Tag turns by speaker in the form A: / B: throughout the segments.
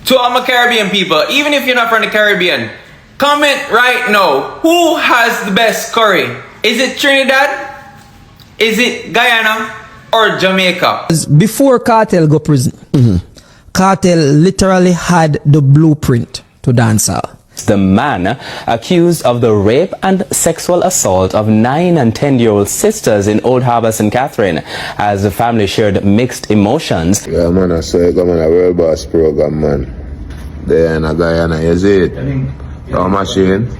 A: To all my Caribbean people, even if you're not from the Caribbean, comment right now. Who has the best curry? Is it Trinidad? Is it Guyana? Or Jamaica?
B: Before Kartel go prison, Kartel literally had the blueprint to dancehall.
C: The man accused of the rape and sexual assault of 9 and 10-year-old sisters in Old Harbour, St. Catherine, as the family shared mixed emotions.
D: Yeah, man, I saw you come on a World Boss program, man. There in Guyana, you see it? Your machine?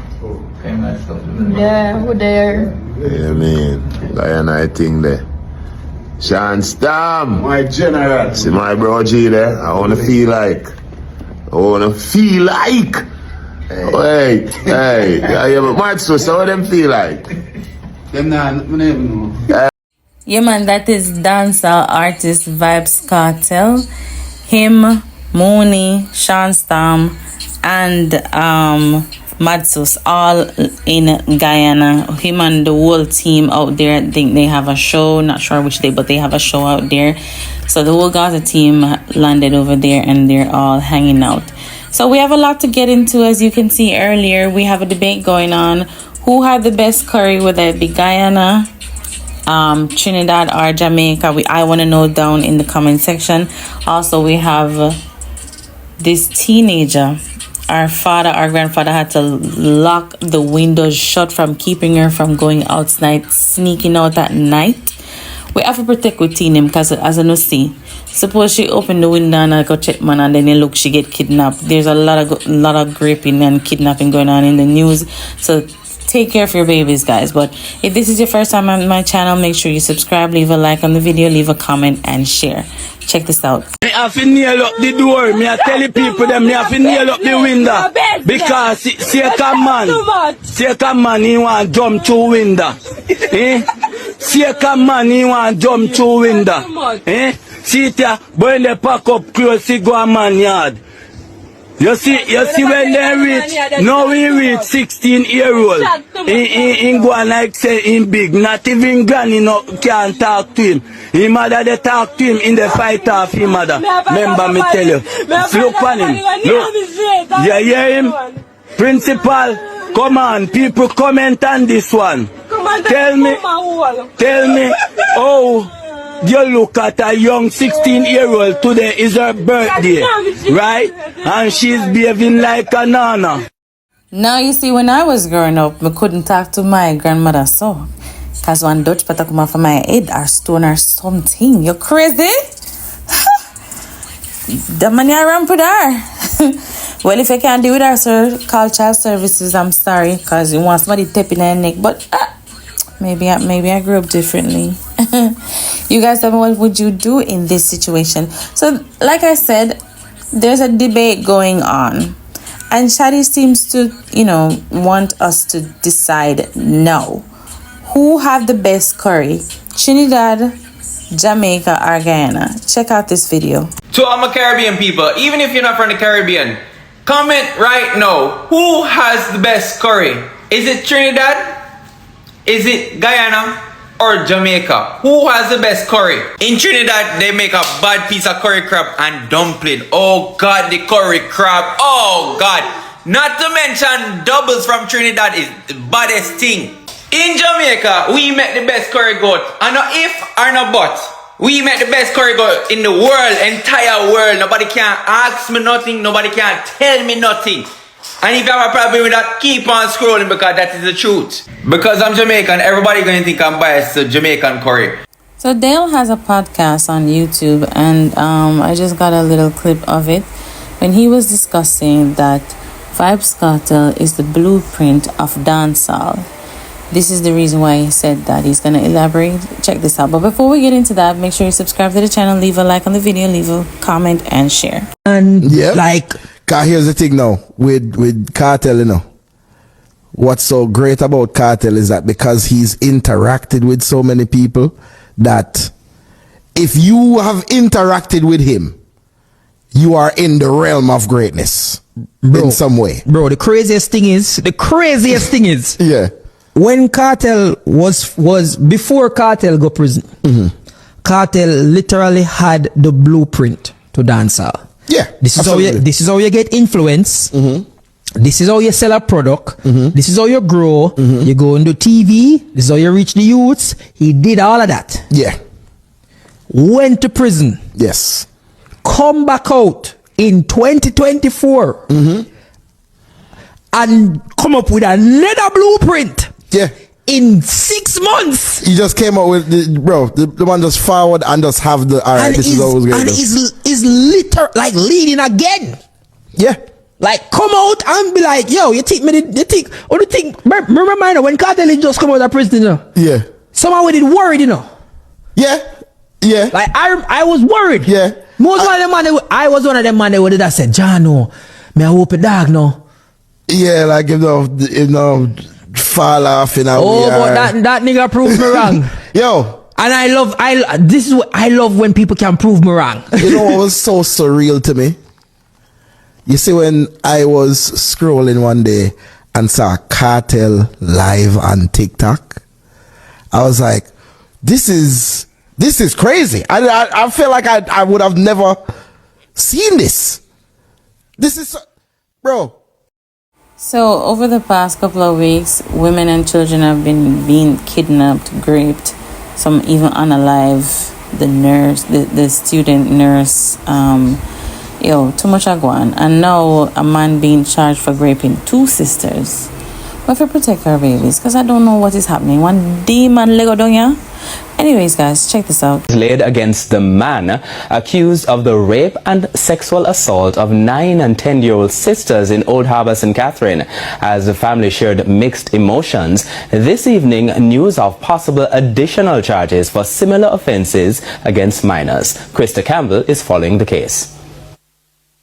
E: Yeah, who there?
D: Yeah, man. Guyana, I think there. Sean Stam!
F: My general.
D: See my bro G there? I wanna feel like. Wait, hey, yeah, but March, so what them feel like?
F: Them nah, we never know.
G: Yeah, man, that is dancehall artist Vybz Kartel. Him, Mooney, Sean Stam, and Madsus, all in Guyana. Him and the whole team out there, I think they have a show, not sure which day, but they have a show out there. So the whole Gaza team landed over there and they're all hanging out. So we have a lot to get into. As you can see earlier, we have a debate going on. Who had the best curry, whether it be Guyana, Trinidad or Jamaica? I want to know down in the comment section. Also, we have this teenager. Our grandfather had to lock the windows shut from keeping her from going outside, sneaking out at night. We have to protect with teen because as I know see, suppose she open the window and I go check man and then look she get kidnapped. There's a lot of raping and kidnapping going on in the news. So take care of your babies, guys. But if this is your first time on my channel, make sure you subscribe, leave a like on the video, leave a comment and share. Check this out.
H: Me have to nail up the door. Me I tell the people them me have to nail up the window because see a man he want jump through window. See a man he want jump through window. See it here, when they pack up clothes, he go a man yard. You see when they reach, now he reach 16-year-old. He go like say him big, not even granny no can talk to him. His mother they talk to him in the fight off his mother. Remember me tell you. Look on him. Look. You hear him? Principal, come on, people comment on this one. Tell me, oh. You look at a young 16-year-old, today is her birthday, right? And she's behaving like a nana.
G: Now you see, when I was growing up, I couldn't talk to my grandmother so. Because one Dutch pata come from my head or stone or something. You crazy? The money I run put her. Well, if I can't do it, sir, call child services. I'm sorry, because you want somebody tapping their neck. But maybe I grew up differently. You guys tell me, what would you do in this situation? So like I said, there's a debate going on and Shadi seems to want us to decide now who have the best curry, Trinidad, Jamaica or Guyana. Check out this video.
A: To all my Caribbean people, even if you're not from the Caribbean, comment right now. Who has the best curry? Is it Trinidad? Is it Guyana? Or Jamaica? Who has the best curry? In Trinidad, they make a bad piece of curry crab and dumpling. Oh God, the curry crab. Oh God. Not to mention doubles from Trinidad is the baddest thing. In Jamaica, we make the best curry goat. And no if or no but. We make the best curry goat in the world, entire world. Nobody can ask me nothing. Nobody can tell me nothing. And if you have a problem with that, keep on scrolling because that is the truth. Because I'm Jamaican, everybody going to think I'm biased to Jamaican curry.
G: So Dale has a podcast on YouTube and I just got a little clip of it when he was discussing that Vybz Kartel is the blueprint of dancehall. This is the reason why he said that. He's going to elaborate. Check this out. But before we get into that, make sure you subscribe to the channel, leave a like on the video, leave a comment and share.
B: And cause here's the thing now with Kartel, what's so great about Kartel is that because he's interacted with so many people, that if you have interacted with him, you are in the realm of greatness, bro, in some way. Bro, the craziest thing is yeah, when Kartel was before Kartel go prison, Kartel literally had the blueprint to dancehall. Yeah.
E: This is how you get influence. This is how you sell a product. This is how you grow. You go into TV. This is how you reach the youths. He did all of that.
B: Yeah.
E: Went to prison.
B: Yes.
E: Come back out in 2024 and come up with another blueprint.
B: Yeah.
E: In 6 months.
B: He just came out with the one just forward and just have the alright. This is always great.
E: And is like leading again.
B: Yeah.
E: Like come out and be like, yo, you think remember when Kartel just come out of prison, you know?
B: Yeah.
E: Somehow we did worried, you know.
B: Yeah. Yeah.
E: Like I was worried.
B: Yeah.
E: I was one of them man that would have said, John, no, me I hope a dog no.
B: Yeah, like you know, fall off in a
E: but that nigga proved me wrong.
B: Yo.
E: And I love when people can prove me wrong.
B: You know what was so surreal to me? You see, when I was scrolling one day and saw Kartel live on TikTok, I was like, this is crazy. I feel like I would have never seen this. This is, bro.
G: So over the past couple of weeks, women and children have been being kidnapped, raped, some even unalive. The student nurse, too much agwan. And now a man being charged for raping 2 sisters. We have to protect our babies, because I don't know what is happening. One demon Lego down here. Anyways, guys, check this out.
C: Laid against the man accused of the rape and sexual assault of 9 and 10-year-old sisters in Old Harbour, St. Catherine, as the family shared mixed emotions. This evening, news of possible additional charges for similar offences against minors. Krista Campbell is following the case.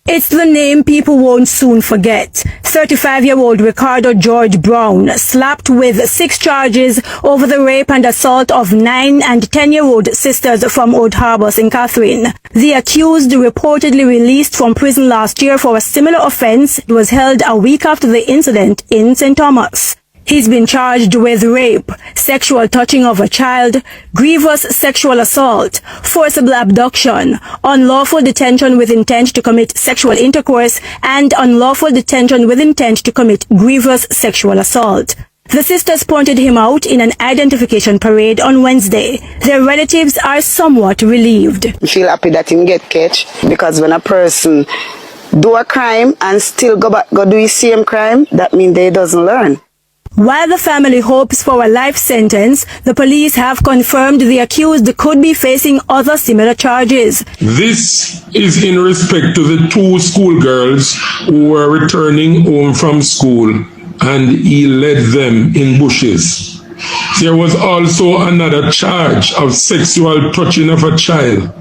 I: It's the name people won't soon forget. 35-year-old Ricardo George Brown slapped with 6 charges over the rape and assault of 9 and 10-year-old sisters from Old Harbour, St. Catherine. The accused, reportedly released from prison last year for a similar offence, was held a week after the incident in St. Thomas. He's been charged with rape, sexual touching of a child, grievous sexual assault, forcible abduction, unlawful detention with intent to commit sexual intercourse, and unlawful detention with intent to commit grievous sexual assault. The sisters pointed him out in an identification parade on Wednesday. Their relatives are somewhat relieved.
J: I feel happy that him get catch, because when a person do a crime and still go do the same crime, that means they doesn't learn.
I: While the family hopes for a life sentence, the police have confirmed the accused could be facing other similar charges.
K: This is in respect to the 2 schoolgirls who were returning home from school, and he led them in bushes. There was also another charge of sexual touching of a child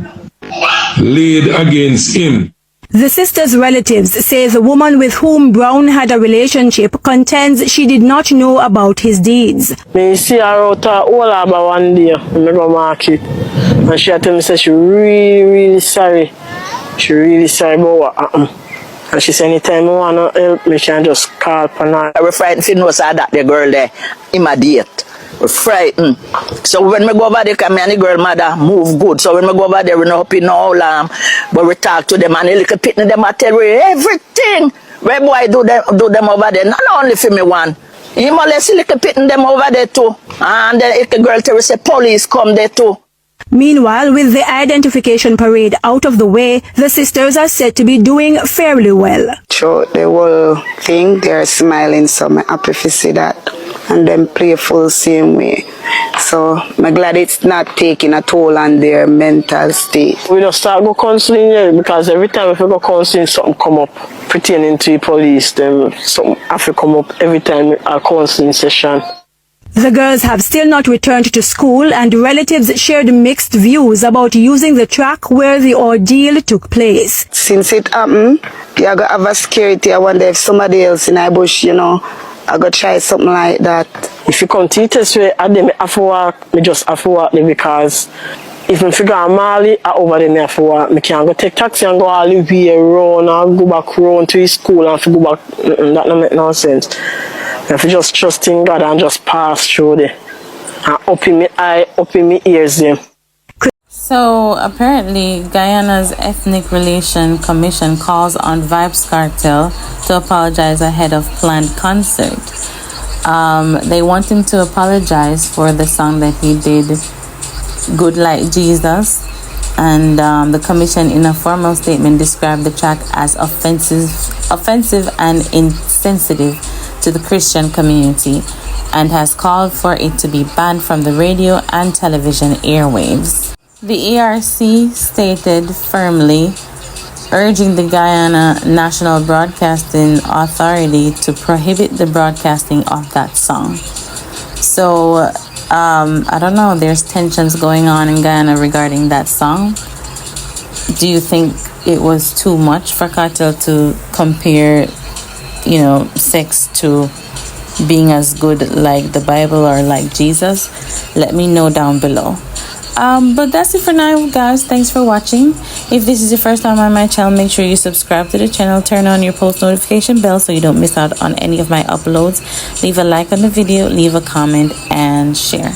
K: laid against him.
I: The sisters' relatives say the woman with whom Brown had a relationship contends she did not know about his deeds.
L: Me see her out all about one day when I go market, and she told me say she really sorry. She really sorry about what happened. And she said anytime I wanna help me, she can just call upon her.
J: I was frightened to know that the girl there in my date. We're frightened. So when we go over there, me and the girl mother move good. So when we go over there, we not up in no alarm, but we talk to them and the little pit in them I tell you everything. Where boy do them over there, not only for me one. He molest the little pit in them over there too. And the girl tell us say police come there too.
I: Meanwhile, with the identification parade out of the way, the sisters are said to be doing fairly well.
J: Sure, the whole thing, they're smiling, so I'm happy to see that. And them playful same way. So I'm glad it's not taking a toll on their mental state.
L: We just start go counseling here, because every time if we go counseling, something come up pertaining to the police. Them something have to come up every time a counseling session.
I: The girls have still not returned to school, and relatives shared mixed views about using the track where the ordeal took place.
J: Since it happened, you gotta have a security. I wonder if somebody else in the bush, I gotta try something like that.
L: If you come to this way, I have to walk, me just have to walk there, because if I figure out Mali, I over there, me have to walk. I can't go take taxi and go all the way around and go back around to his school and go back. That don't make no sense. I have to just trust in God and just pass through there. And up in my eye, up in my ears there.
G: So apparently, Guyana's Ethnic Relation Commission calls on Vybz Kartel to apologize ahead of planned concert. They want him to apologize for the song that he did, Good Like Jesus, and the commission in a formal statement described the track as offensive and insensitive to the Christian community, and has called for it to be banned from the radio and television airwaves. The ERC stated firmly, urging the Guyana National Broadcasting Authority to prohibit the broadcasting of that song. So, I don't know, there's tensions going on in Guyana regarding that song. Do you think it was too much for Kartel to compare, sex to being as good like the Bible or like Jesus? Let me know down below. But that's it for now, guys. Thanks for watching. If this is your first time on my channel, make sure you subscribe to the channel, turn on your post notification bell so you don't miss out on any of my uploads. Leave a like on the video, leave a comment, and share.